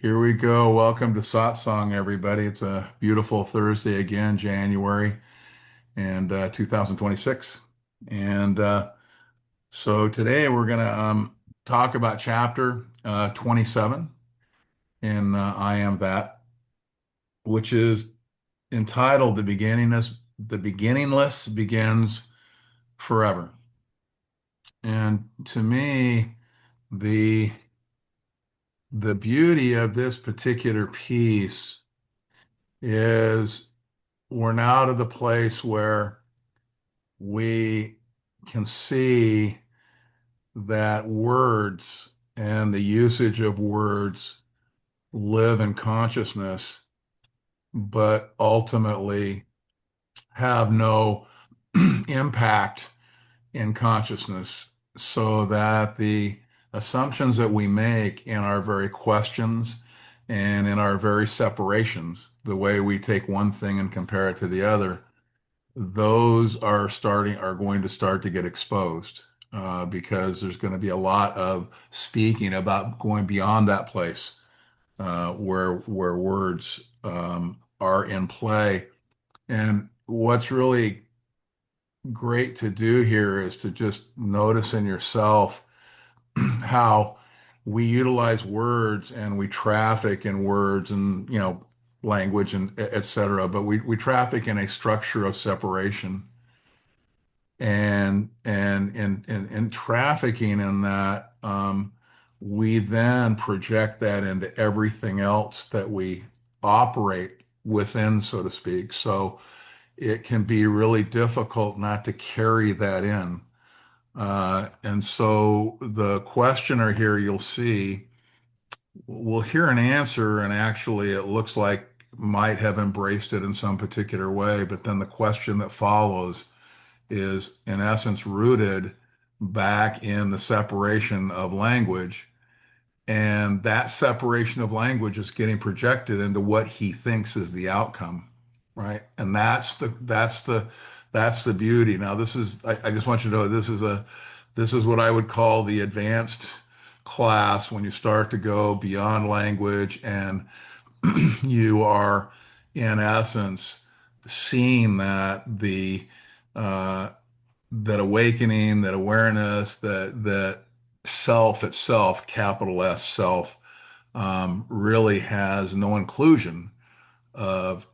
Here we go. Welcome to Satsang, everybody. It's a beautiful Thursday again, January and 2026. And so today we're going to talk about chapter 27 in I Am That, which is entitled The Beginningless Begins Forever. And to me, the the beauty of this particular piece is we're now to the place where we can see that words and the usage of words live in consciousness, but ultimately have no impact in consciousness, so that the assumptions that we make in our very questions and in our very separations, the way we take one thing and compare it to the other, those are going to start to get exposed because there's going to be a lot of speaking about going beyond that place where words are in play. And what's really great to do here is to just notice in yourself how we utilize words and we traffic in words and language and et cetera, but we traffic in a structure of separation and trafficking in that, we then project that into everything else that we operate within, so to speak. So it can be really difficult not to carry that in. And so the questioner here, you'll see, will hear an answer, and actually it looks like might have embraced it in some particular way, but then the question that follows is in essence rooted back in the separation of language. And that separation of language is getting projected into what he thinks is the outcome, right? And that's the beauty. Now, I just want you to know this is what I would call the advanced class when you start to go beyond language and you are in essence seeing uh, that awakening, that awareness, that self itself, capital S self, really has no inclusion of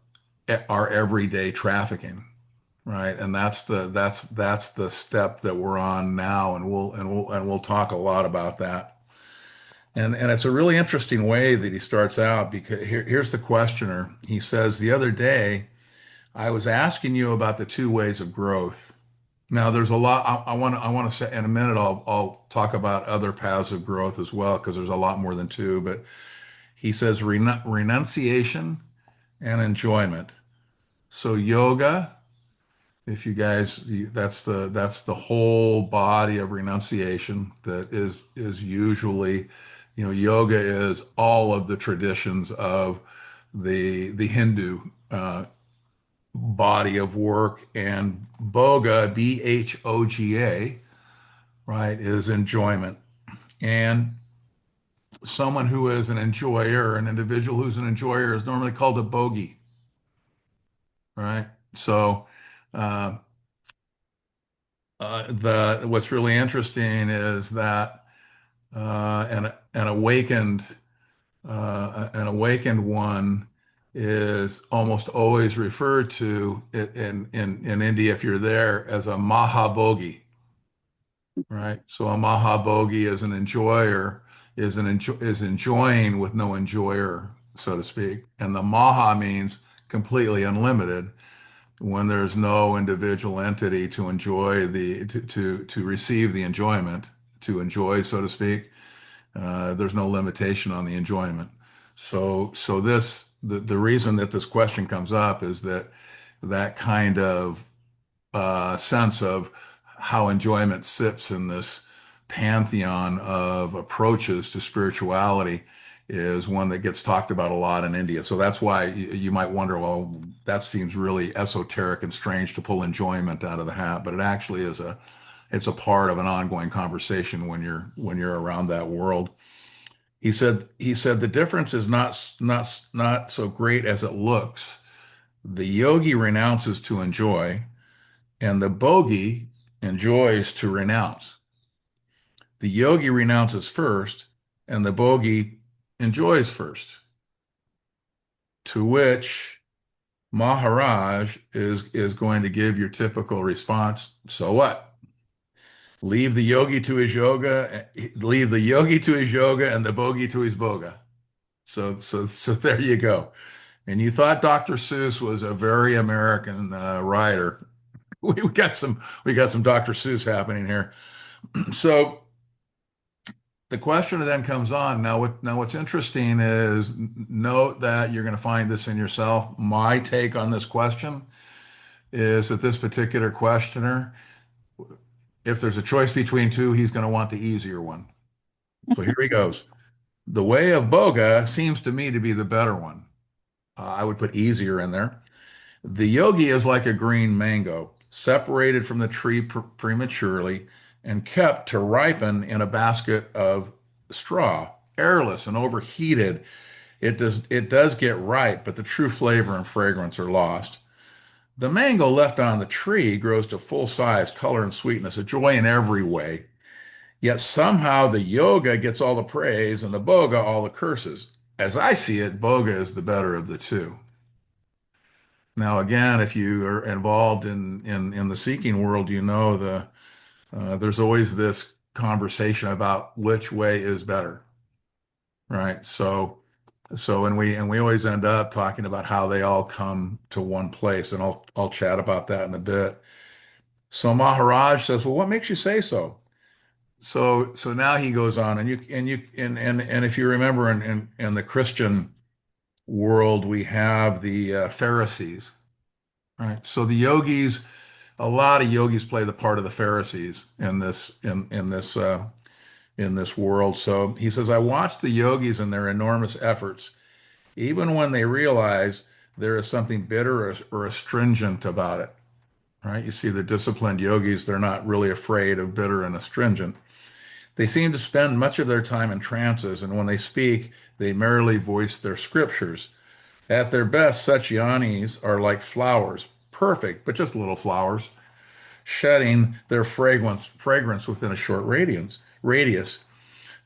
our everyday trafficking, right? And that's the step that we're on now, and we'll talk a lot about that. And it's a really interesting way that he starts out because here's the questioner. He says, the other day, I was asking you about the two ways of growth. Now, there's a lot. I want to say in a minute. I'll talk about other paths of growth as well because there's a lot more than two. But he says renunciation and enjoyment. So yoga, if you guys, that's the whole body of renunciation that is usually, yoga is all of the traditions of the Hindu body of work, and boga, Bhoga, right, is enjoyment. And someone who is an enjoyer, an individual who's an enjoyer, is normally called a bogey, right? So, uh, the what's really interesting is that an awakened one is almost always referred to in India, if you're there, as a Mahabhogi, right? So a Mahabhogi is an enjoyer, is enjoying with no enjoyer, so to speak. And the Maha means completely unlimited when there's no individual entity to enjoy to receive the enjoyment, to enjoy, so to speak. There's no limitation on the enjoyment. So the reason that this question comes up is that kind of sense of how enjoyment sits in this pantheon of approaches to spirituality is one that gets talked about a lot in India. So that's why you might wonder, well, that seems really esoteric and strange to pull enjoyment out of the hat, but it actually it's a part of an ongoing conversation when you're around that world. He said the difference is not so great as it looks. The yogi renounces to enjoy, and the bogi enjoys to renounce. The yogi renounces first, and the bogi enjoys first. To which Maharaj is going to give your typical response. So what? Leave the yogi to his yoga, leave the yogi to his yoga and the bogi to his boga. So there you go. And you thought Dr. Seuss was a very American writer. We got some Dr. Seuss happening here. So the question then comes on. What's interesting is note that you're going to find this in yourself. My take on this question is that this particular questioner, if there's a choice between two, he's going to want the easier one. So here he goes. The way of Boga seems to me to be the better one. I would put easier in there. The yogi is like a green mango, separated from the tree prematurely and kept to ripen in a basket of straw, airless and overheated. It does get ripe, but the true flavor and fragrance are lost. The mango left on the tree grows to full size, color, and sweetness, a joy in every way. Yet somehow the yoga gets all the praise and the boga all the curses. As I see it, boga is the better of the two. Now, again, if you are involved in the seeking world, you know there's always this conversation about which way is better, right? And we always end up talking about how they all come to one place, and I'll chat about that in a bit. So Maharaj says, "Well, what makes you say so?" So now he goes on, and if you remember in the Christian world, we have the Pharisees, right? So the yogis, a lot of yogis play the part of the Pharisees in this world. So he says, I watch the yogis and their enormous efforts, even when they realize there is something bitter or astringent about it, right? You see the disciplined yogis, they're not really afraid of bitter and astringent. They seem to spend much of their time in trances, and when they speak, they merely voice their scriptures. At their best, such jnanis are like flowers, perfect, but just little flowers, shedding their fragrance within a short radius.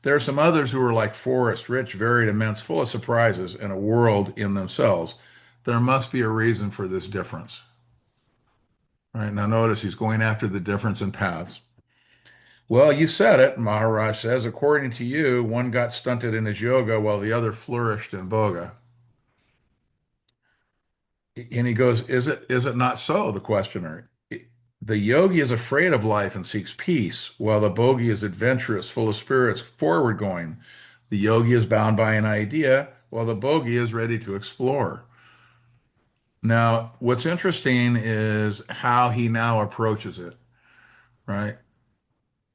There are some others who are like forests, rich, varied, immense, full of surprises, and a world in themselves. There must be a reason for this difference. Right now, notice he's going after the difference in paths. Well, you said it, Maharaj says. According to you, one got stunted in his yoga while the other flourished in boga. And he goes, is it not so? The questioner. The yogi is afraid of life and seeks peace, while the bogi is adventurous, full of spirits, forward going. The yogi is bound by an idea, while the bogi is ready to explore. Now, what's interesting is how he now approaches it, right?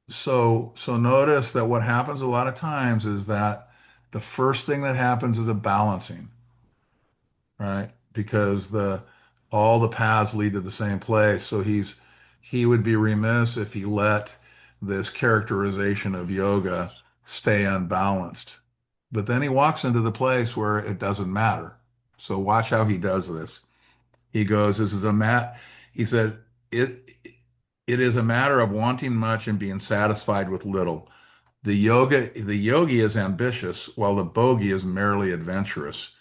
So notice that what happens a lot of times is that the first thing that happens is a balancing, right? Because the all the paths lead to the same place. So he would be remiss if he let this characterization of yoga stay unbalanced. But then he walks into the place where it doesn't matter. So watch how he does this. He goes, "This is a mat." He said, "It it is a matter of wanting much and being satisfied with little. The yogi is ambitious, while the bogi is merely adventurous.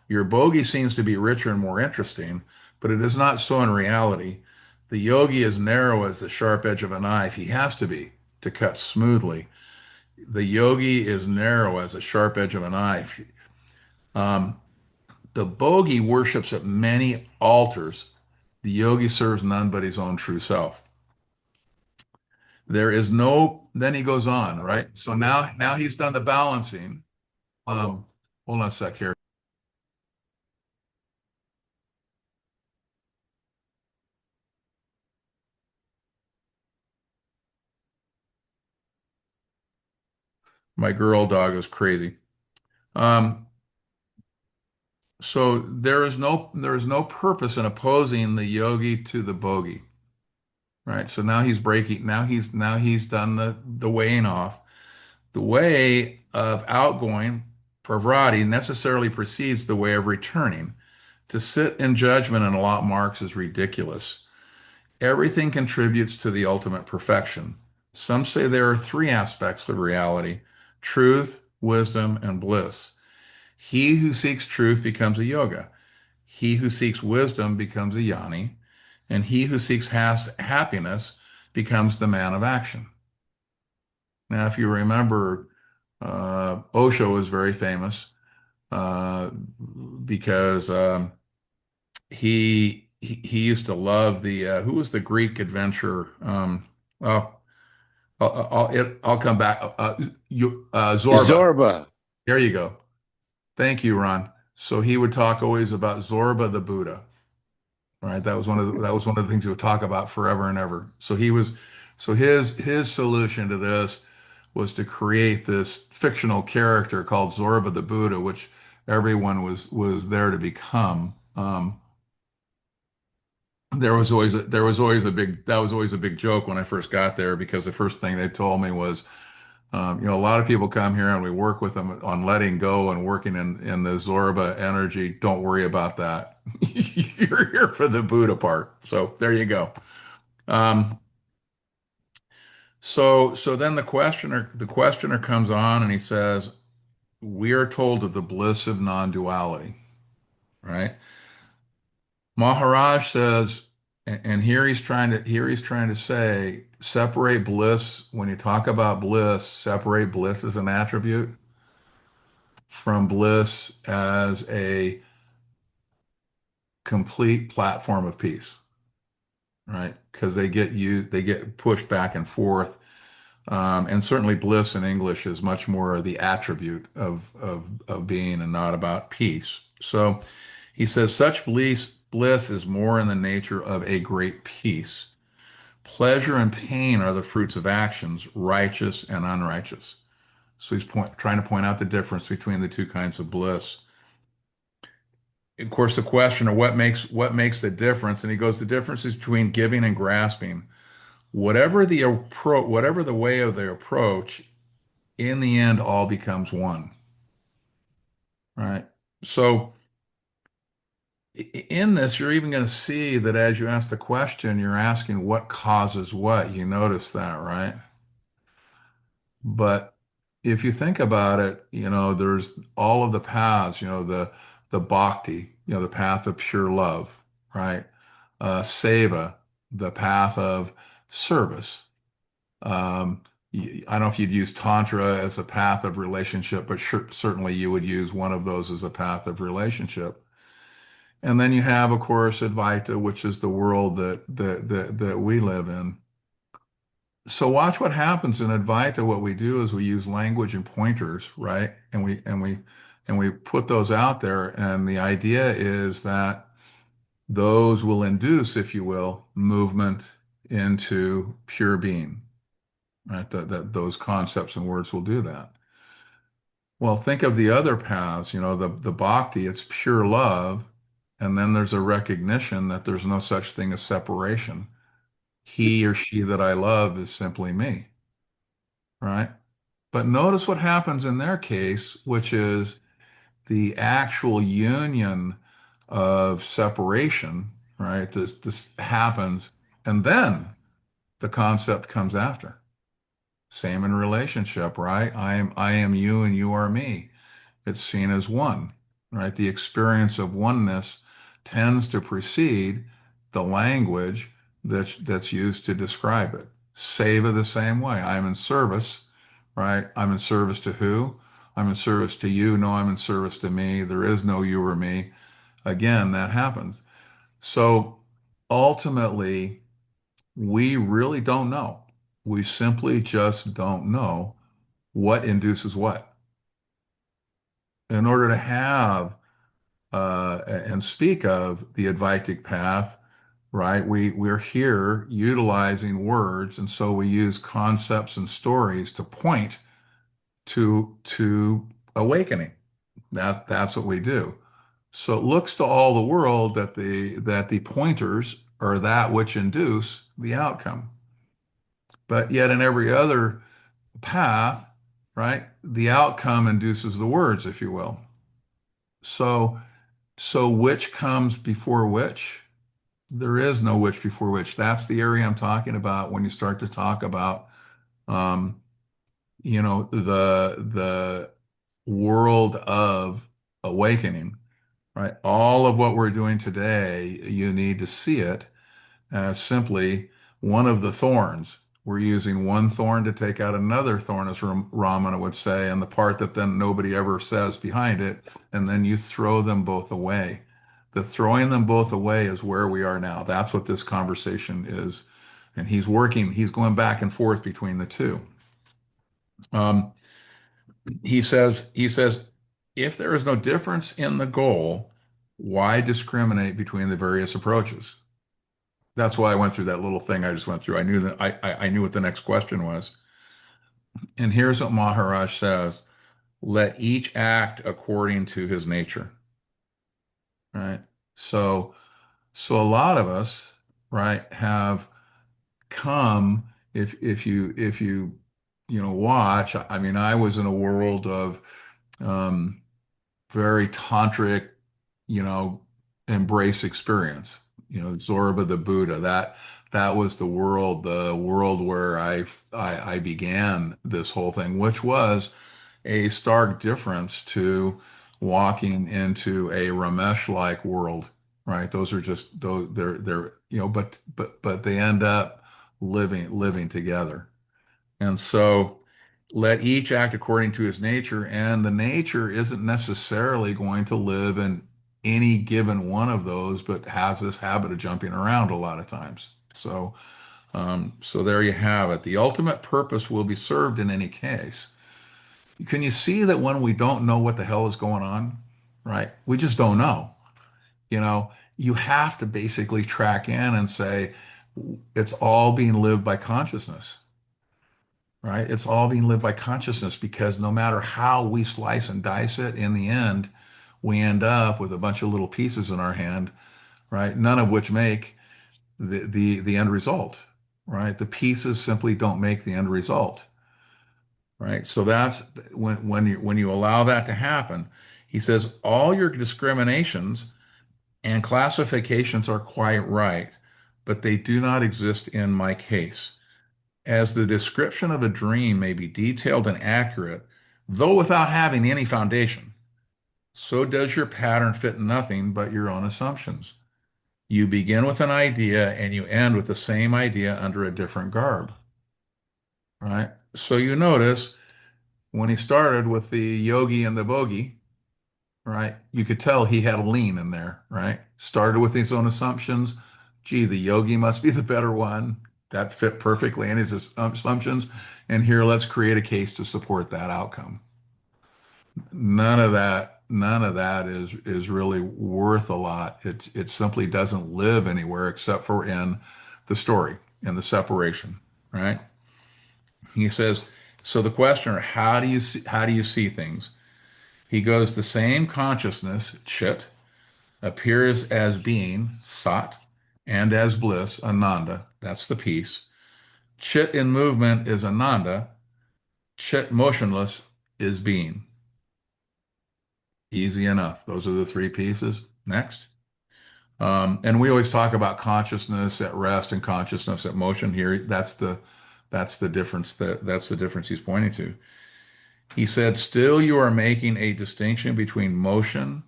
Your bogey seems to be richer and more interesting, but it is not so in reality. The yogi is narrow as the sharp edge of a knife. He has to be to cut smoothly. The yogi is narrow as the sharp edge of a knife. Um, the bogey worships at many altars. The yogi serves none but his own true self. There is no, then he goes on, right? So now he's done the balancing. Um, Hold on a sec here. My girl dog is crazy. Um, so there is no purpose in opposing the yogi to the bogey, right? So now he's done the weighing off. The way of outgoing, pravrati, necessarily precedes the way of returning. To sit in judgment and allot marks is ridiculous. Everything contributes to the ultimate perfection. Some say there are three aspects of reality: truth, wisdom, and bliss. He who seeks truth becomes a yoga. He who seeks wisdom becomes a jnani. And he who seeks happiness becomes the man of action. Now, if you remember, Osho was very famous uh, because he used to love the who was the Greek adventurer? Oh, I'll come back. Zorba. Zorba. There you go. Thank you, Ron. So he would talk always about Zorba the Buddha. All right, that was one of the things he would talk about forever and ever. So his solution to this was to create this fictional character called Zorba the Buddha, which everyone was there to become. There was always a big that was always a big joke when I first got there because the first thing they told me was, a lot of people come here and we work with them on letting go and working in the Zorba energy. Don't worry about that. You're here for the Buddha part. So there you go. Um, so then the questioner comes on and he says, we are told of the bliss of non-duality, right? Maharaj says, and here he's trying to say, separate bliss. When you talk about bliss, separate bliss as an attribute from bliss as a complete platform of peace, right? Because they get pushed back and forth. And certainly bliss in English is much more the attribute of being and not about peace. So he says such bliss is more in the nature of a great peace. Pleasure and pain are the fruits of actions, righteous and unrighteous. So he's trying to point out the difference between the two kinds of bliss. Of course, the question of what makes the difference, and he goes, the difference is between giving and grasping. Whatever the way of the approach, in the end, all becomes one, right? So in this, you're even going to see that as you ask the question, you're asking what causes what. You notice that, right? But if you think about it, there's all of the paths, the bhakti, the path of pure love, right? Seva, the path of service. Um, I don't know if you'd use Tantra as a path of relationship, but certainly you would use one of those as a path of relationship. And then you have, of course, Advaita, which is the world that we live in. So watch what happens in Advaita. What we do is we use language and pointers, right? And we put those out there. And the idea is that those will induce, if you will, movement into pure being, right? That those concepts and words will do that. Well, think of the other paths, the bhakti, it's pure love. And then there's a recognition that there's no such thing as separation. He or she that I love is simply me, right? But notice what happens in their case, which is the actual union of separation, right? This happens, and then the concept comes after. Same in relationship, right? I am you and you are me. It's seen as one, right? The experience of oneness tends to precede the language that's used to describe it. Seva the same way. I'm in service, right? I'm in service to who? I'm in service to you. No, I'm in service to me. There is no you or me. Again, that happens. So ultimately, we really don't know. We simply just don't know what induces what. In order to have and speak of the Advaitic path, right? We're here utilizing words, and so we use concepts and stories to point to awakening. That's what we do. So it looks to all the world that the pointers are that which induce the outcome. But yet in every other path, right? The outcome induces the words, if you will. So, so which comes before which? There is no which before which. That's the area I'm talking about when you start to talk about, um, the world of awakening, right? All of what we're doing today, you need to see it as simply one of the thorns. We're using one thorn to take out another thorn, as Ramana would say, and the part that then nobody ever says behind it, and then you throw them both away. The throwing them both away is where we are now. That's what this conversation is. And he's going back and forth between the two. Um, he says, if there is no difference in the goal, why discriminate between the various approaches? That's why I went through that little thing I just went through. I knew that I knew what the next question was. And here's what Maharaj says: let each act according to his nature. Right? So so a lot of us, right, have come, if you watch, I mean, I was in a world of um very tantric, you know, embrace experience. Zorba the Buddha. That was the world where I began this whole thing, which was a stark difference to walking into a Ramesh-like world, right? Those are just those they're but they end up living together. And so let each act according to his nature, and the nature isn't necessarily going to live in any given one of those, but has this habit of jumping around a lot of times. So there you have it. The ultimate purpose will be served in any case. Can you see that when we don't know what the hell is going on, right? We just don't know. You have to basically track in and say, it's all being lived by consciousness, right? It's all being lived by consciousness, because no matter how we slice and dice it, in the end, we end up with a bunch of little pieces in our hand, right? None of which make the end result, right? The pieces simply don't make the end result, right? So that's when you allow that to happen. He says all your discriminations and classifications are quite right, but they do not exist in my case. As the description of a dream may be detailed and accurate, though without having any foundation, so does your pattern fit nothing but your own assumptions. You begin with an idea and you end with the same idea under a different garb, right? So you notice when he started with the yogi and the bogey, right? You could tell he had a lean in there, right? Started with his own assumptions. Gee, the yogi must be the better one. That fit perfectly in his assumptions. And here, let's create a case to support that outcome. None of that is really worth a lot. It simply doesn't live anywhere except for in the story, in the separation, right? He says, so the questioner, how do you see things? He goes, the same consciousness, chit, appears as being, sat, and as bliss, ananda. That's the peace. Chit in movement is ananda. Chit motionless is being. Easy enough. Those are the three pieces. Next. And we always talk about consciousness at rest and consciousness at motion here. That's the difference that's the difference he's pointing to. He said, still you are making a distinction between motion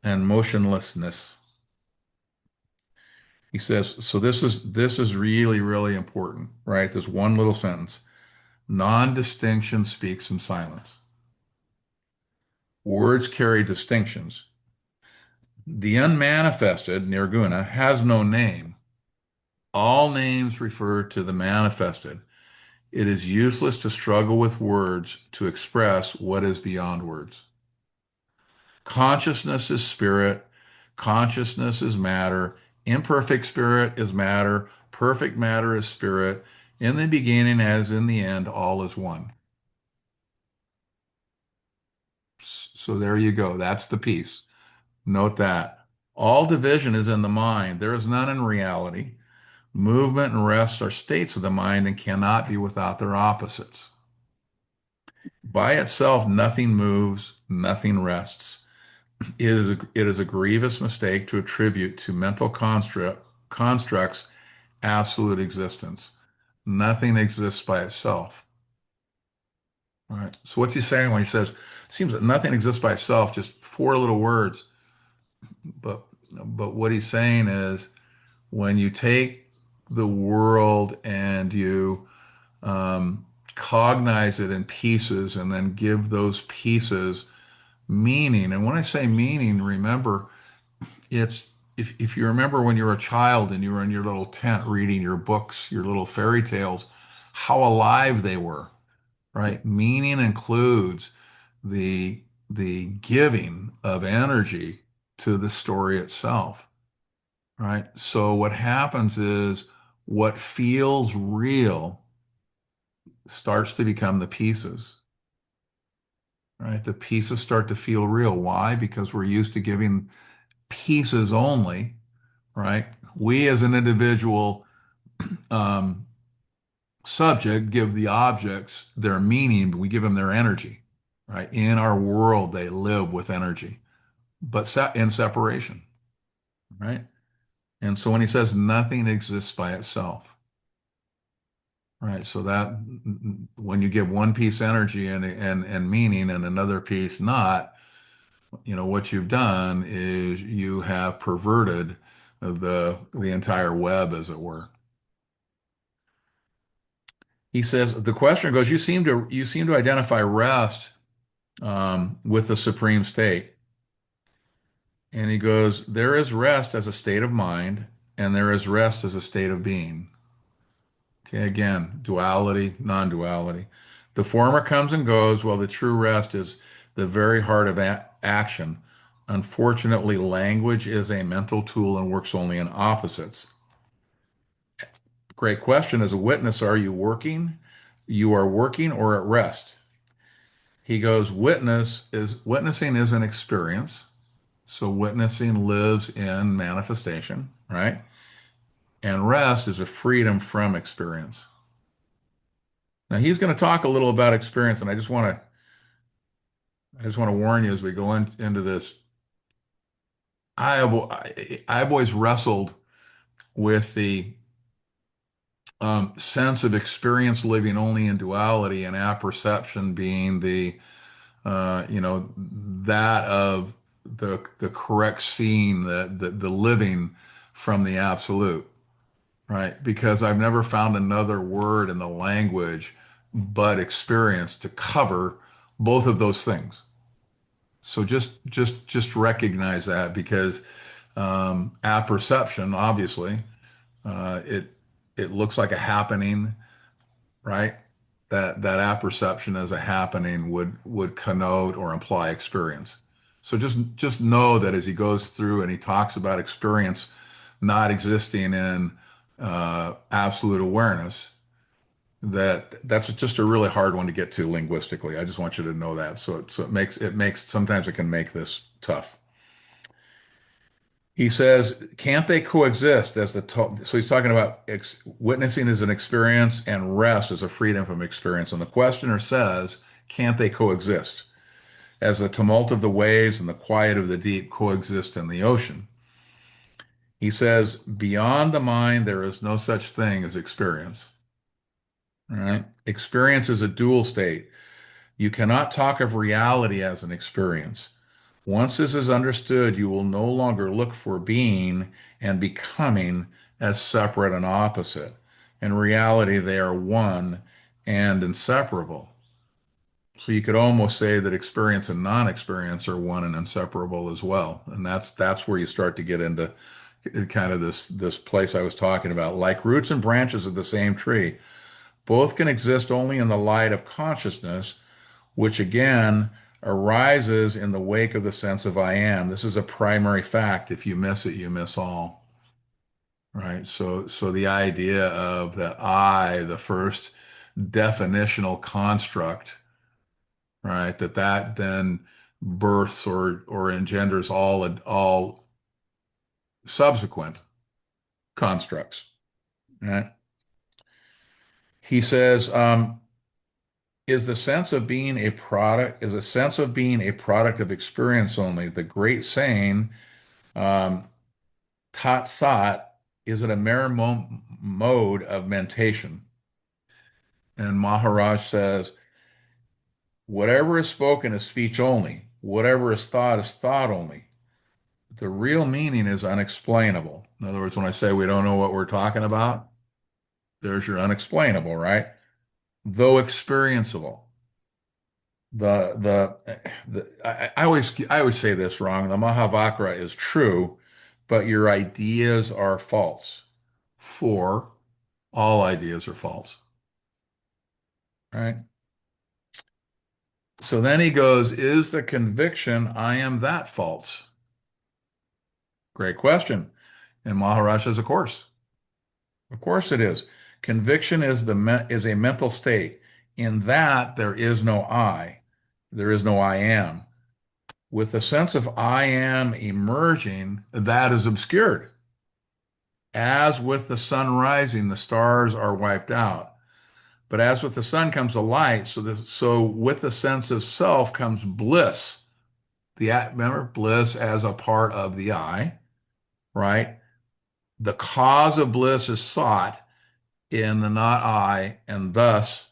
and motionlessness. He says, so this is really, really important, right? This one little sentence. Non-distinction speaks in silence. Words carry distinctions. The unmanifested, nirguna, has no name. All names refer to the manifested. It is useless to struggle with words to express what is beyond words. Consciousness is spirit. Consciousness is matter. Imperfect spirit is matter. Perfect matter is spirit. In the beginning, as in the end, all is one. So there you go. That's the piece. Note that. All division is in the mind. There is none in reality. Movement and rest are states of the mind and cannot be without their opposites. By itself, nothing moves, nothing rests. It is a grievous mistake to attribute to mental constructs absolute existence. Nothing exists by itself. All right. So what's he saying when he says, seems that nothing exists by itself, just four little words. But but what he's saying is when you take the world and you cognize it in pieces and then give those pieces meaning. And when I say meaning, remember, it's if you remember when you were a child and you were in your little tent reading your books, your little fairy tales, how alive they were, right? Meaning includes the the giving of energy to the story itself, right? So what happens is what feels real starts to become the pieces, right? The pieces start to feel real. Why? Because we're used to giving pieces only, right? We as an individual um, subject give the objects their meaning, but we give them their energy, right? In our world, they live with energy, but in separation, right? And so when he says nothing exists by itself, right? So that when you give one piece energy and meaning and another piece not, what you've done is you have perverted the entire web, as it were. He says the question goes, you seem to identify rest with the supreme state. And he goes, there is rest as a state of mind, and there is rest as a state of being. Okay, again, duality, non-duality. The former comes and goes, while the true rest is the very heart of action. Unfortunately, language is a mental tool and works only in opposites. Great question. As a witness, are you working? You are working or at rest? He goes, witnessing is an experience. So witnessing lives in manifestation, right? And rest is a freedom from experience. Now he's going to talk a little about experience, and I just want to warn you as we go into this. I've always wrestled with the sense of experience living only in duality and apperception being that of the correct seeing, the living from the absolute, right? Because I've never found another word in the language but experience to cover both of those things. So just recognize that because apperception, obviously, it looks like a happening, right? That apperception as a happening would connote or imply experience. So just know that as he goes through and he talks about experience not existing in absolute awareness, that's just a really hard one to get to linguistically. I just want you to know that. So it makes sometimes it can make this tough. He says, can't they coexist so he's talking about witnessing as an experience and rest as a freedom from experience. And the questioner says, can't they coexist? As the tumult of the waves and the quiet of the deep coexist in the ocean. He says, beyond the mind, there is no such thing as experience. All right? Experience is a dual state. You cannot talk of reality as an experience. Once this is understood, you will no longer look for being and becoming as separate and opposite. In reality, they are one and inseparable. So you could almost say that experience and non-experience are one and inseparable as well. And that's where you start to get into kind of this place I was talking about. Like roots and branches of the same tree, both can exist only in the light of consciousness, which again arises in the wake of the sense of I am. This is a primary fact. If you miss it, you miss all. Right? So the idea of that I, the first definitional construct, right, that then births or engenders all subsequent constructs. Right? He says, Is the sense of being a product, is a sense of being a product of experience only. The great saying, um, tat sat, is it a mere mode of mentation? And Maharaj says, whatever is spoken is speech only. Whatever is thought only. The real meaning is unexplainable. In other words, when I say we don't know what we're talking about, there's your unexplainable, right? Though experienceable. I always say this wrong. The Mahavakra is true, but your ideas are false. For all ideas are false, right? So then he goes, is the conviction I am that false? Great question. And Maharaj says, of course. Of course it is. Conviction is a mental state. In that there is no I. There is no I am. With the sense of I am emerging, that is obscured. As with the sun rising, the stars are wiped out. But as with the sun comes the light, so with the sense of self comes bliss. Remember bliss as a part of the I, right? The cause of bliss is sought in the not I, and thus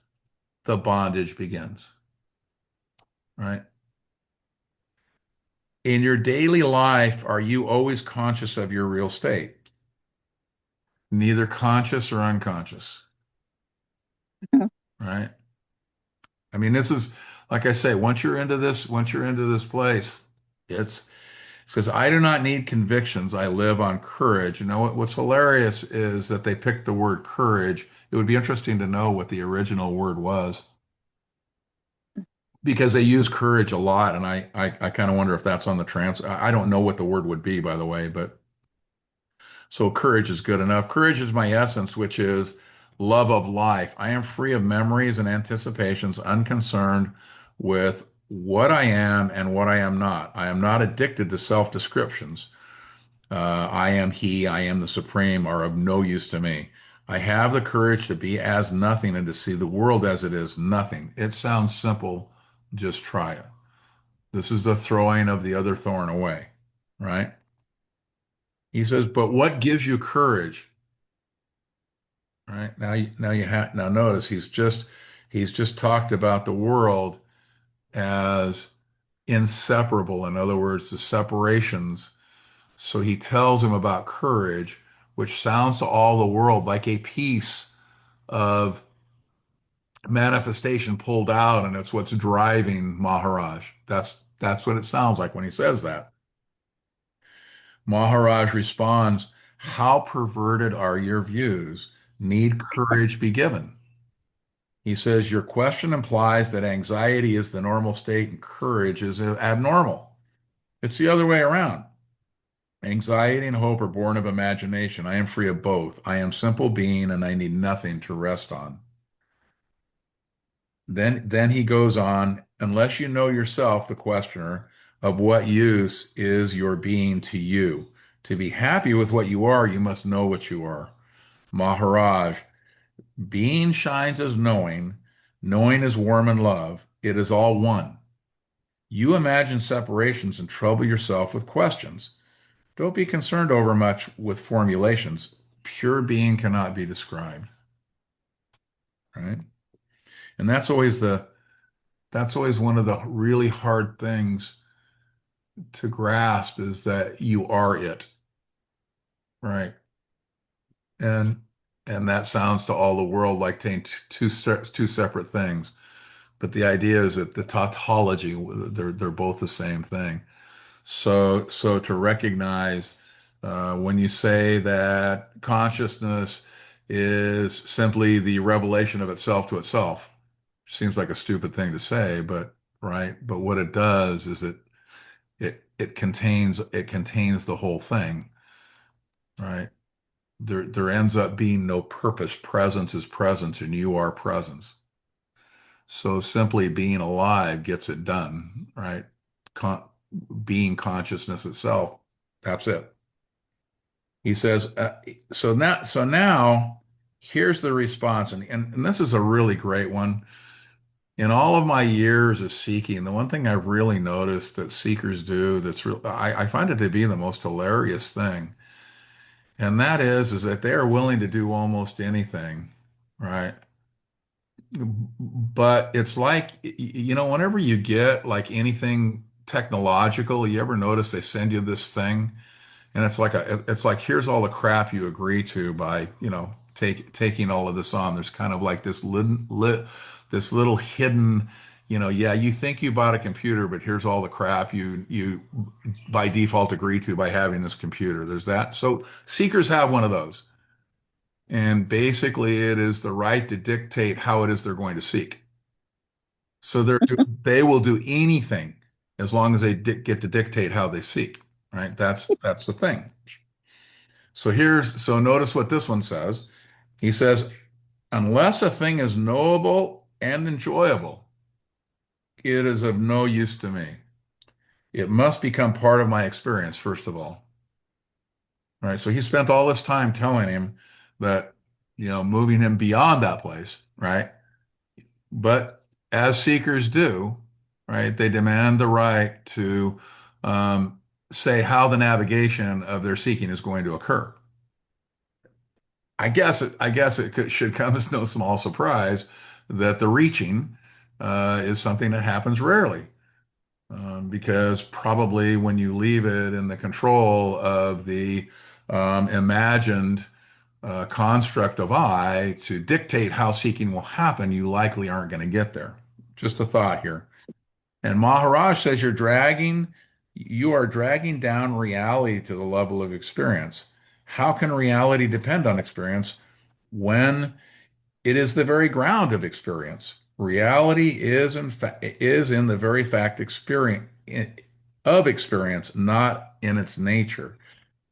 the bondage begins, right? In your daily life, are you always conscious of your real state? Neither conscious or unconscious, right? I mean, this is, like I say, once you're into this place, it says, I do not need convictions. I live on courage. You know what's hilarious is that they picked the word courage. It would be interesting to know what the original word was because they use courage a lot. And I kind of wonder if that's on the I don't know what the word would be, by the way, but so courage is good enough. Courage is my essence, which is love of life. I am free of memories and anticipations, unconcerned with what I am and what I am not. I am not addicted to self-descriptions. I am he, I am the supreme are of no use to me. I have the courage to be as nothing and to see the world as it is nothing. It sounds simple. Just try it. This is the throwing of the other thorn away, right? He says, but what gives you courage? Right now notice he's just talked about the world as inseparable. In other words, the separations. So he tells him about courage, which sounds to all the world like a piece of manifestation pulled out, and it's what's driving Maharaj. That's what it sounds like when he says that. Maharaj responds, how perverted are your views? Need courage be given? He says, your question implies that anxiety is the normal state and courage is abnormal. It's the other way around. Anxiety and hope are born of imagination. I am free of both. I am simple being and I need nothing to rest on. Then he goes on, unless you know yourself, the questioner, of what use is your being to you? To be happy with what you are, you must know what you are. Maharaj, being shines as knowing, knowing is warm and love. It is all one. You imagine separations and trouble yourself with questions. Don't be concerned over much with formulations. Pure being cannot be described, right? And that's always one of the really hard things to grasp is that you are it, right? And and that sounds to all the world like two separate things. But the idea is that the tautology, they're both the same thing. So to recognize when you say that consciousness is simply the revelation of itself to itself, seems like a stupid thing to say, but right. But what it does is it contains the whole thing, right? There ends up being no purpose. Presence is presence, and you are presence. So simply being alive gets it done, right? Con being consciousness itself. That's it. He says, so now here's the response. And this is a really great one. in all of my years of seeking, the one thing I've really noticed that seekers do that's real, I find it to be the most hilarious thing. And that is that they are willing to do almost anything, right? But it's like, whenever you get like anything technological, you ever notice they send you this thing and it's like, here's all the crap you agree to by, taking all of this on. There's kind of like this little hidden, yeah, you think you bought a computer, but here's all the crap you by default agree to by having this computer. There's that. So seekers have one of those. And basically, it is the right to dictate how it is they're going to seek. So they will do anything as long as they get to dictate how they seek, right? That's the thing. So notice what this one says. He says, unless a thing is knowable and enjoyable, it is of no use to me. It must become part of my experience, first of all. Right. So he spent all this time telling him that, moving him beyond that place, right? But as seekers do, right, they demand the right to um, say how the navigation of their seeking is going to occur. Should come as no small surprise that the reaching is something that happens rarely, because probably when you leave it in the control of the imagined construct of I to dictate how seeking will happen, you likely aren't going to get there. Just a thought here. And Maharaj says you are dragging down reality to the level of experience. How can reality depend on experience when it is the very ground of experience? Reality is in the very fact of experience, not in its nature.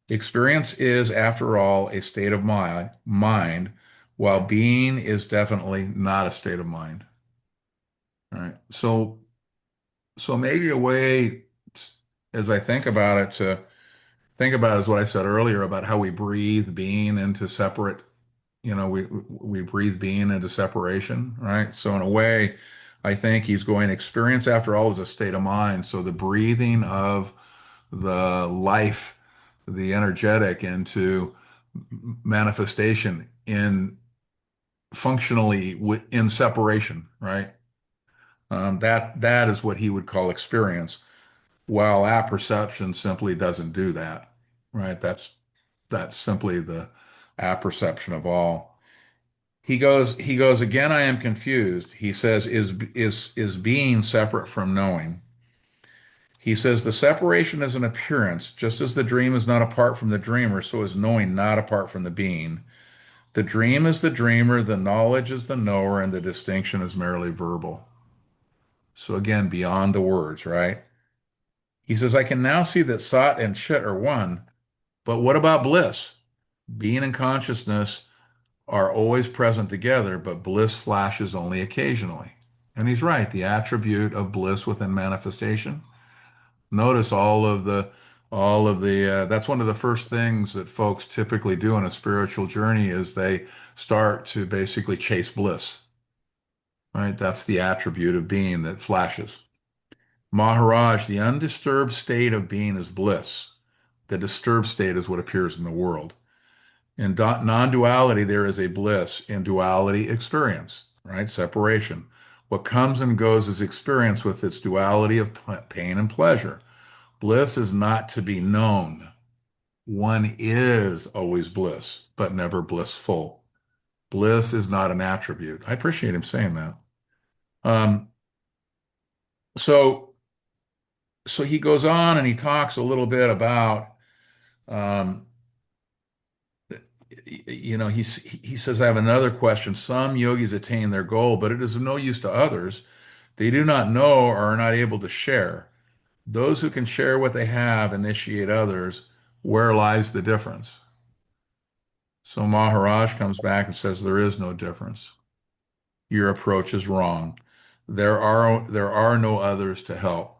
Experience is, after all, a state of mind, while being is definitely not a state of mind. All right. So maybe a way, as I think about it, to think about is what I said earlier about how we breathe being into separate, we breathe being into separation, right? So in a way, I think he's going experience after all is a state of mind. So the breathing of the life, the energetic into manifestation in functionally in separation, right? That is what he would call experience. While apperception simply doesn't do that, right? That's simply the apperception of all. He goes again, I am confused. He says, is being separate from knowing? He says the separation is an appearance, just as the dream is not apart from the dreamer, so is knowing not apart from the being. The dream is the dreamer, the knowledge is the knower, and the distinction is merely verbal. So again, beyond the words, right? He says, I can now see that Sat and Chit are one, but what about bliss? Being and consciousness are always present together, but bliss flashes only occasionally. And he's right, the attribute of bliss within manifestation. Notice that's one of the first things that folks typically do in a spiritual journey is they start to basically chase bliss, right? That's the attribute of being that flashes. Maharaj, the undisturbed state of being is bliss. The disturbed state is what appears in the world. In non-duality, there is a bliss. In duality, experience, right? Separation. What comes and goes is experience with its duality of pain and pleasure. Bliss is not to be known. One is always bliss, but never blissful. Bliss is not an attribute. I appreciate him saying that. Um, so, so he goes on and he talks a little bit about um, he says, I have another question. Some yogis attain their goal, but it is of no use to others. They do not know or are not able to share. Those who can share what they have initiate others. Where lies the difference? So Maharaj comes back and says, there is no difference. Your approach is wrong. There are no others to help,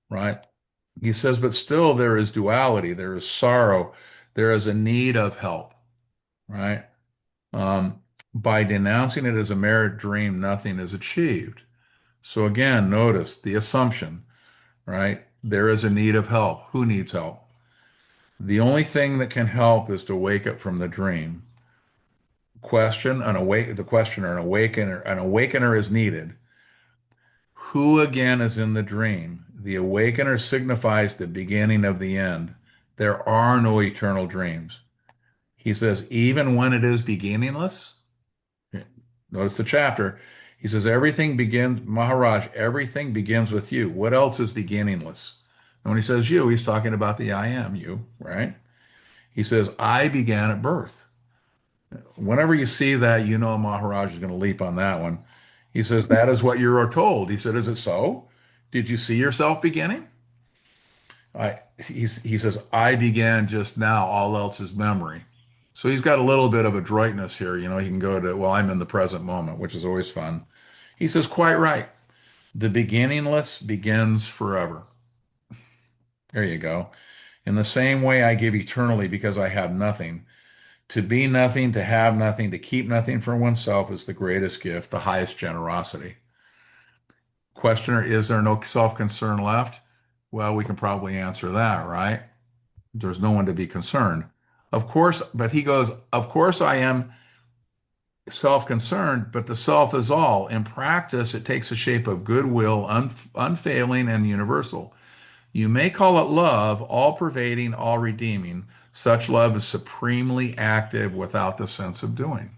right? He says, but still there is duality, there is sorrow, there is a need of help, right? Um, By denouncing it as a mere dream, nothing is achieved. So again, notice the assumption, right? There is a need of help. Who needs help? The only thing that can help is to wake up from the dream. The questioner, an awakener is needed. Who again is in the dream? The awakener signifies the beginning of the end. There are no eternal dreams. He says, even when it is beginningless, notice the chapter. He says, Maharaj, everything begins with you. What else is beginningless? And when he says you, he's talking about the I am you, right? He says, I began at birth. Whenever you see that, you know Maharaj is going to leap on that one. He says, that is what you are told. He said, is it so? Did you see yourself beginning? He says, I began just now, all else is memory. So he's got a little bit of adroitness here. You know, he can go to, well, I'm in the present moment, which is always fun. He says, quite right. The beginningless begins forever. There you go. In the same way, I give eternally because I have nothing. To be nothing, to have nothing, to keep nothing for oneself is the greatest gift, the highest generosity. Questioner, is there no self-concern left? Well, we can probably answer that, right? There's no one to be concerned. Of course, but he goes, of course I am self-concerned, but the self is all. In practice, it takes the shape of goodwill, unfailing and universal. You may call it love, all pervading, all redeeming. Such love is supremely active without the sense of doing.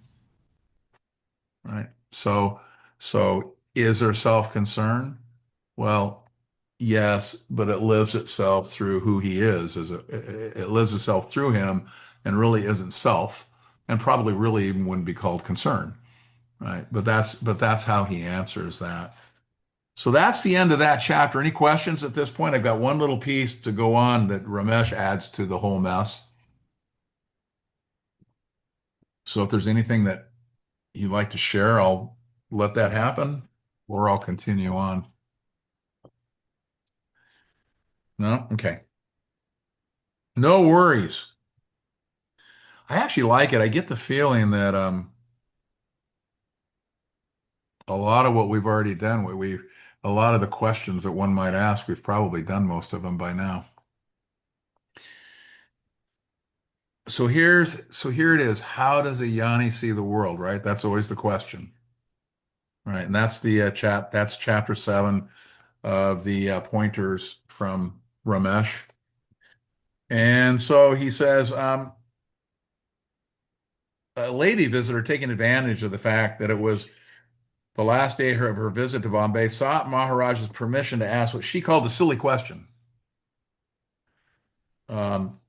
Right? So is there self-concern? Well, yes, but it lives itself through who he is. It lives itself through him and really isn't self, and probably really even wouldn't be called concern, right? But that's how he answers that. So that's the end of that chapter. Any questions at this point? I've got one little piece to go on that Ramesh adds to the whole mess. So if there's anything that you'd like to share, I'll let that happen, or I'll continue on. No? Okay. No worries. I actually like it. I get the feeling that a lot of what we've already done, a lot of the questions that one might ask, we've probably done most of them by now. So here it is. How does a Jnani see the world, right? That's always the question, right? And that's the that's chapter 7 of the pointers from Ramesh. And so he says, a lady visitor taking advantage of the fact that it was the last day of her visit to Bombay sought Maharaj's permission to ask what she called a silly question. Um,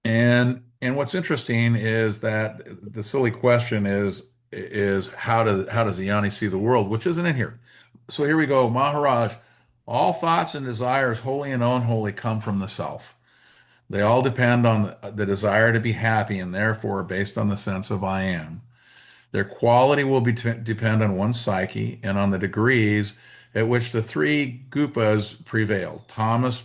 and what's interesting is that the silly question is how does the Jnani see the world, which isn't in here. So here we go. Maharaj, all thoughts and desires, holy and unholy, come from the self. They all depend on the desire to be happy and therefore based on the sense of I am. Their quality will depend on one's psyche and on the degrees at which the three gupas prevail. Tamas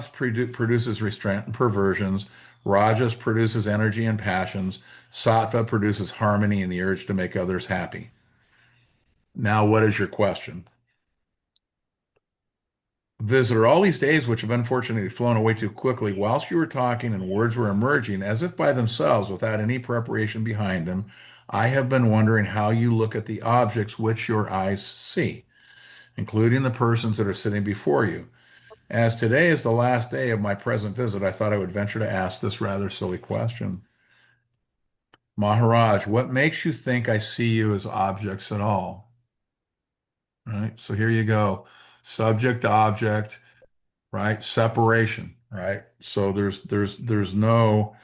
produces restraint and perversions. Rajas produces energy and passions. Sattva produces harmony and the urge to make others happy. Now, what is your question? Visitor, all these days which have unfortunately flown away too quickly, whilst you were talking and words were emerging as if by themselves without any preparation behind them, I have been wondering how you look at the objects which your eyes see, including the persons that are sitting before you. As today is the last day of my present visit, I thought I would venture to ask this rather silly question. Maharaj, what makes you think I see you as objects at all? Right? So here you go. Subject, object, right? Separation, right? So there's no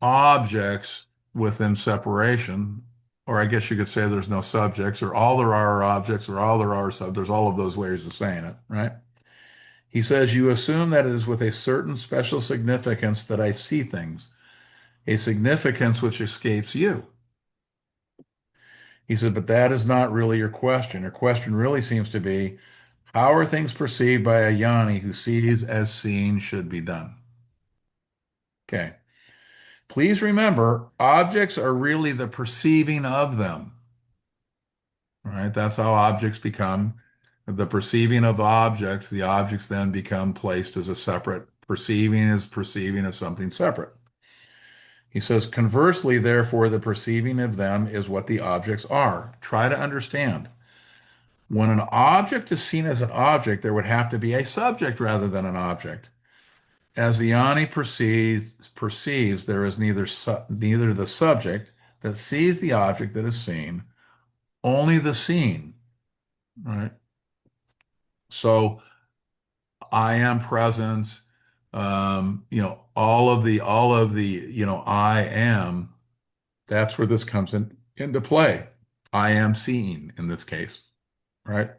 objects within separation, or I guess you could say there's no subjects, or all there are objects, or all there are sub. There's all of those ways of saying it, right? He says, you assume that it is with a certain special significance that I see things, a significance which escapes you. He said, but that is not really your question. Your question really seems to be, how are things perceived by a Jnani who sees as seeing should be done? Okay. Please remember, objects are really the perceiving of them, right? That's how objects become the perceiving of objects. The objects then become placed as a separate perceiving of something separate. He says, conversely, therefore, the perceiving of them is what the objects are. Try to understand. When an object is seen as an object, there would have to be a subject rather than an object. As the Jnani perceives there is neither the subject that sees the object that is seen, only the seen, right? So I am presence, all of the, I am, that's where this comes into play. I am seeing in this case, right?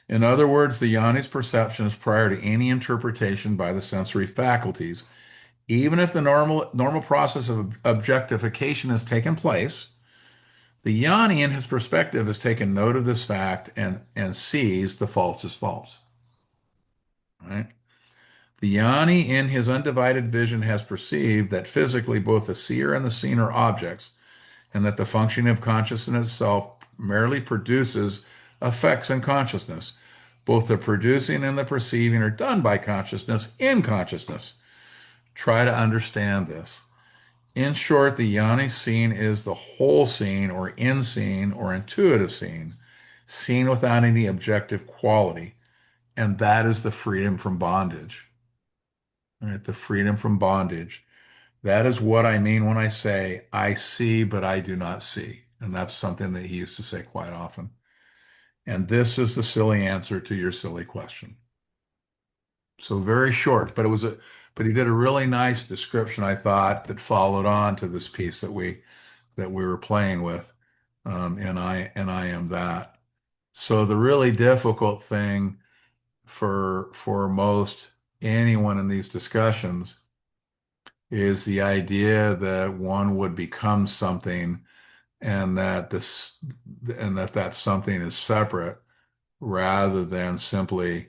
In other words, the Jnani's perception is prior to any interpretation by the sensory faculties. Even if the normal process of objectification has taken place, the Jnani in his perspective has taken note of this fact and sees the false as false. Right? The Jnani in his undivided vision has perceived that physically both the seer and the seen are objects, and that the functioning of consciousness itself merely produces effects in consciousness. Both the producing and the perceiving are done by consciousness in consciousness. Try to understand this. In short, the Jnani scene is the whole scene or in scene or intuitive scene, seen without any objective quality. And that is the freedom from bondage. Right? The freedom from bondage. That is what I mean when I say, I see, but I do not see. And that's something that he used to say quite often. And this is the silly answer to your silly question. So very short, but he did a really nice description, I thought, that followed on to this piece that we were playing with, and I am that. So the really difficult thing for most anyone in these discussions is the idea that one would become something and that something is separate rather than simply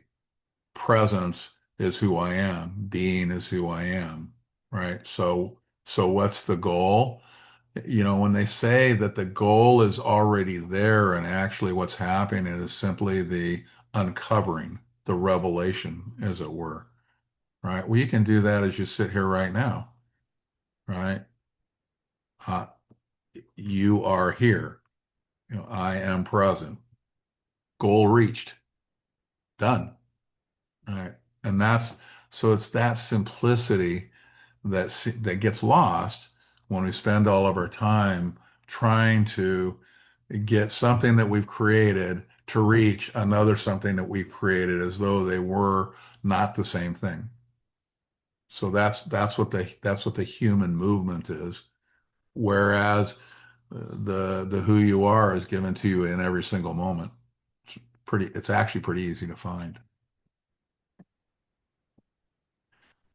presence is who I am, being is who I am, right? So what's the goal? When they say that the goal is already there and actually what's happening is simply the uncovering, the revelation, as it were, right? Well, you can do that as you sit here right now, right? Uh, you are here. I am present. Goal reached. Done. All right. And it's that simplicity that gets lost when we spend all of our time trying to get something that we've created to reach another something that we've created as though they were not the same thing. So that's what the human movement is. Whereas the who you are is given to you in every single moment. It's actually pretty easy to find.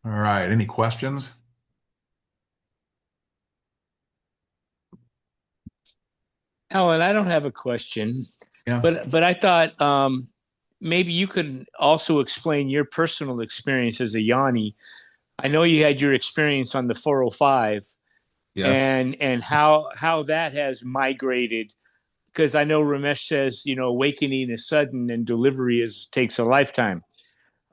All right. Any questions? Alan, I don't have a question, Yeah. but I thought maybe you could also explain your personal experience as a Yanni. I know you had your experience on the 405 Yes. and how that has migrated because I know Ramesh says, awakening is sudden and delivery is takes a lifetime.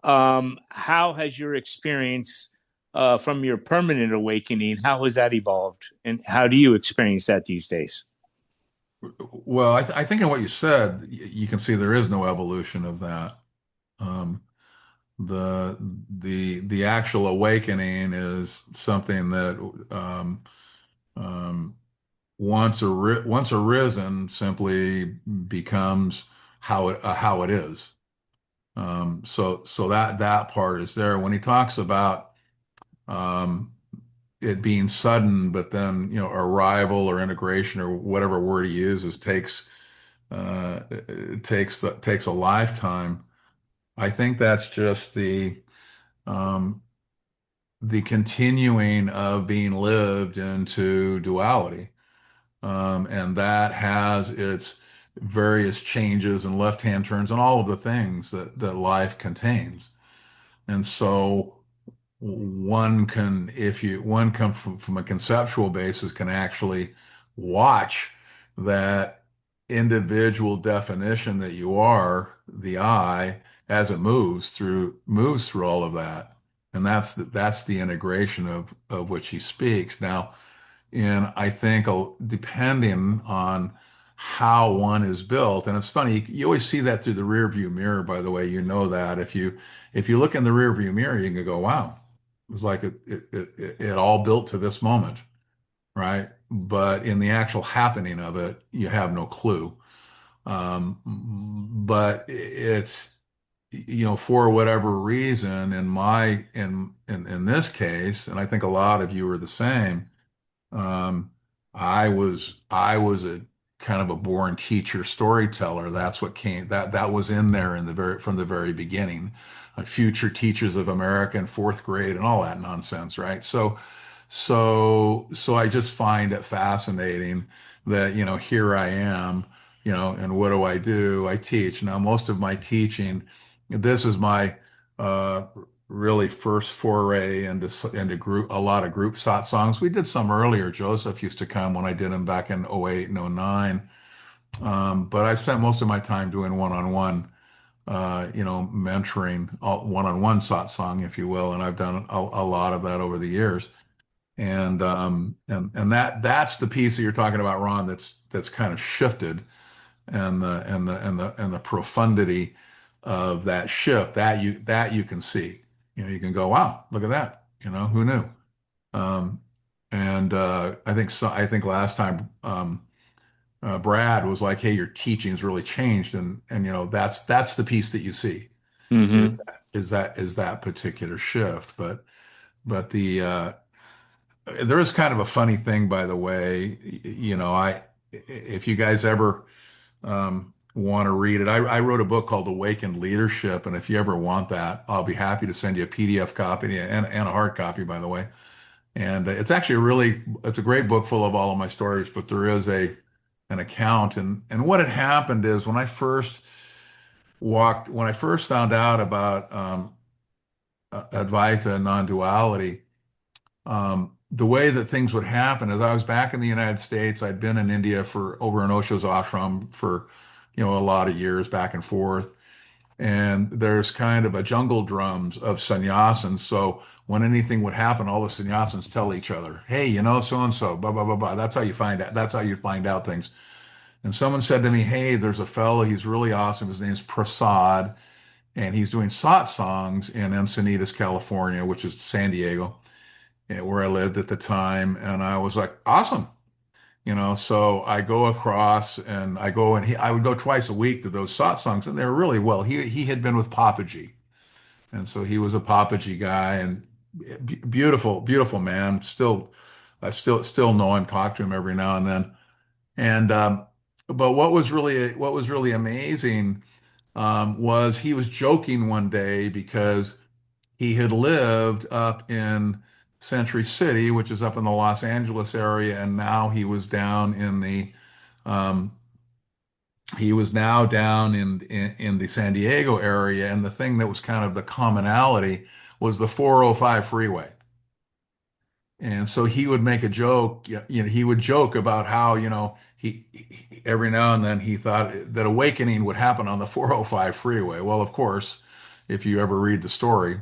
How has your experience from your permanent awakening, how has that evolved? And how do you experience that these days? Well, I think in what you said, you can see there is no evolution of that. Um, the actual awakening is something that um, once arisen simply becomes how it is. So that part is there. When he talks about um, it being sudden, but then arrival or integration or whatever word he uses takes a lifetime. I think that's just um, the continuing of being lived into duality, and that has its various changes and left-hand turns and all of the things that life contains. And so one come from a conceptual basis can actually watch that individual definition that you are, the I, as it moves through all of that. And that's the integration of which he speaks. Now, and I think depending on how one is built, and it's funny, you always see that through the rear view mirror, by the way, you know that if you look in the rear view mirror, you can go, wow, it was like it all built to this moment, right? But in the actual happening of it, you have no clue. But it's, for whatever reason, in this case, and I think a lot of you are the same. um, I was a kind of a born teacher storyteller. That's what came that was in there from the very beginning. Future teachers of America in fourth grade and all that nonsense, right? So I just find it fascinating that, here I am, and what do I do? I teach. Now, most of my teaching, this is my uh, really first foray into a lot of group songs. We did some earlier. Joseph used to come when I did them back in '08 and '09. But I spent most of my time doing one-on-one, mentoring, one-on-one satsang, if you will, and I've done a lot of that over the years. And that's the piece that you're talking about, Ron. That's kind of shifted, and the profundity of that shift that you can see. You can go, wow, look at that. Who knew? Um, and I think last time Brad was like, hey, your teaching's really changed, and that's the piece that you see is Mm-hmm. is that particular shift. But there is kind of a funny thing, by the way. I if you guys ever want to read it, I wrote a book called Awakened Leadership, and if you ever want that, I'll be happy to send you a PDF copy and a hard copy, by the way. And it's a great book full of all of my stories, but there is an account, and what had happened is when I first found out about Advaita non-duality. The way that things would happen is I was back in the United States. I'd been in India for over in Osho's ashram for, a lot of years back and forth. And there's kind of a jungle drums of sannyasins. So when anything would happen, all the sannyasins tell each other, hey, so and so, blah, blah, blah, blah. That's how you find out. That's how you find out things. And someone said to me, hey, there's a fellow, he's really awesome. His name's Prasad, and he's doing satsangs in Encinitas, California, which is San Diego, where I lived at the time. And I was like, awesome. So I go across and I would go twice a week to those satsangs, and they were really well. He had been with Papaji, and so he was a Papaji guy, and beautiful, beautiful man. I still know him, talk to him every now and then. And but what was really amazing was he was joking one day because he had lived up in Century City, which is up in the Los Angeles area, and now um, he was now down in the San Diego area. And the thing that was kind of the commonality was the 405 freeway. And so he would make a joke, he would joke about how, every now and then he thought that awakening would happen on the 405 freeway. Well, of course, if you ever read the story,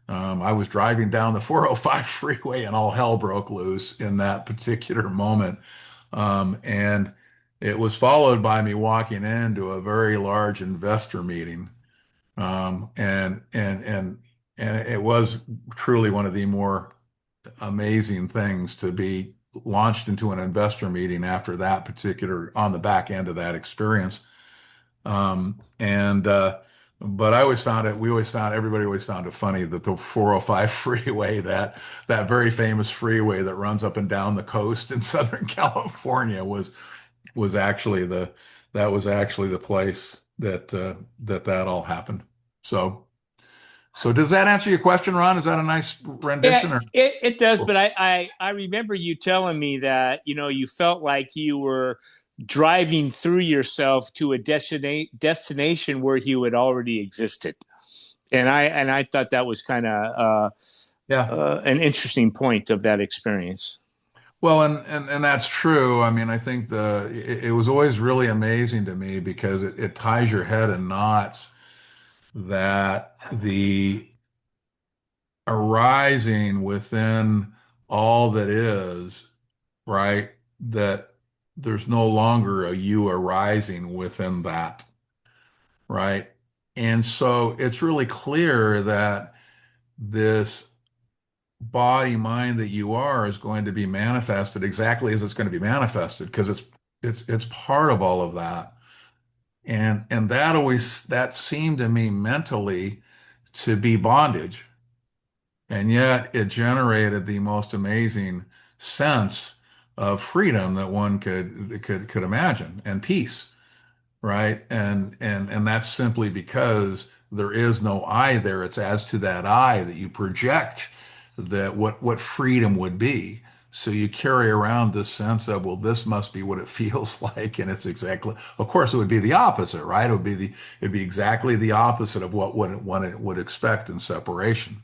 I was driving down the 405 freeway and all hell broke loose in that particular moment. And it was followed by me walking into a very large investor meeting. And it was truly one of the more amazing things to be launched into an investor meeting after that particular on the back end of that experience. And but everybody always found it funny that the 405 freeway, that very famous freeway that runs up and down the coast in Southern California, was actually the place that all happened. So does that answer your question, Ron? Is that a nice Yeah, rendition or? it does. But I remember you telling me that, you felt like you were driving through yourself to a destination where you had already existed. And I thought that was kind of Yeah. an interesting point of that experience. Well, and that's true. I mean, I think it was always really amazing to me because it ties your head in knots that the arising within all that is, right? That there's no longer a you arising within that, right? And so it's really clear that this body mind that you are is going to be manifested exactly as it's going to be manifested because it's part of all of that. And that seemed to me mentally to be bondage. And yet it generated the most amazing sense of freedom that one could imagine and peace, right? And that's simply because there is no I there. It's as to that I that you project that what freedom would be. So you carry around this sense of, well, this must be what it feels like, and it's exactly. Of course, it would be the opposite, right? It'd be exactly the opposite of what one would expect in separation.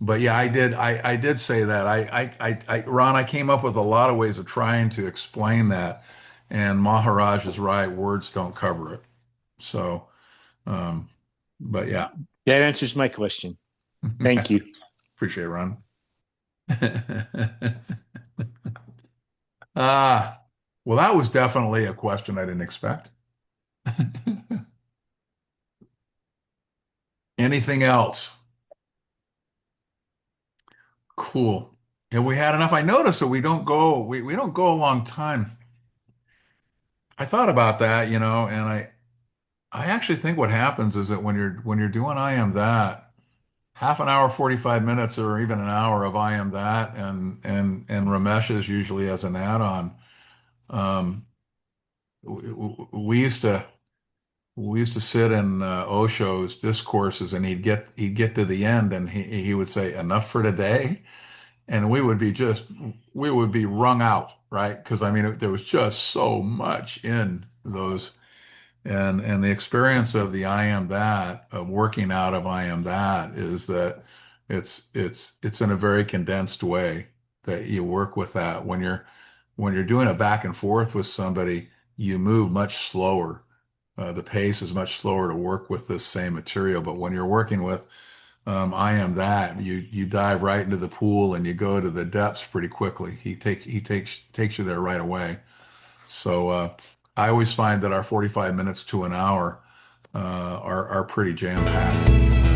But yeah, I did say that. Ron, I came up with a lot of ways of trying to explain that, and Maharaj is right. Words don't cover it. So, um, but yeah, That answers my question. Thank you. appreciate it, Ron. Ah, well, that was definitely a question I didn't expect. Anything else? Cool. Have we had enough? I noticed that we don't go a long time. I thought about that, and I actually think what happens is that when you're doing I am that, half an hour, 45 minutes, or even an hour of I am that, and Ramesh is usually as an add-on. Um, we used to sit in Osho's discourses, and he'd get to the end, and he would say, "Enough for today," and we would be wrung out, right? Because I mean, there was just so much in those. And the experience of the I am that, of working out of I am that, is that it's in a very condensed way that you work with that. When you're doing a back and forth with somebody, you move much slower. The pace is much slower to work with this same material. But when you're working with I am that, you dive right into the pool and you go to the depths pretty quickly. He takes you there right away. So I always find that our 45 minutes to an hour are pretty jam-packed.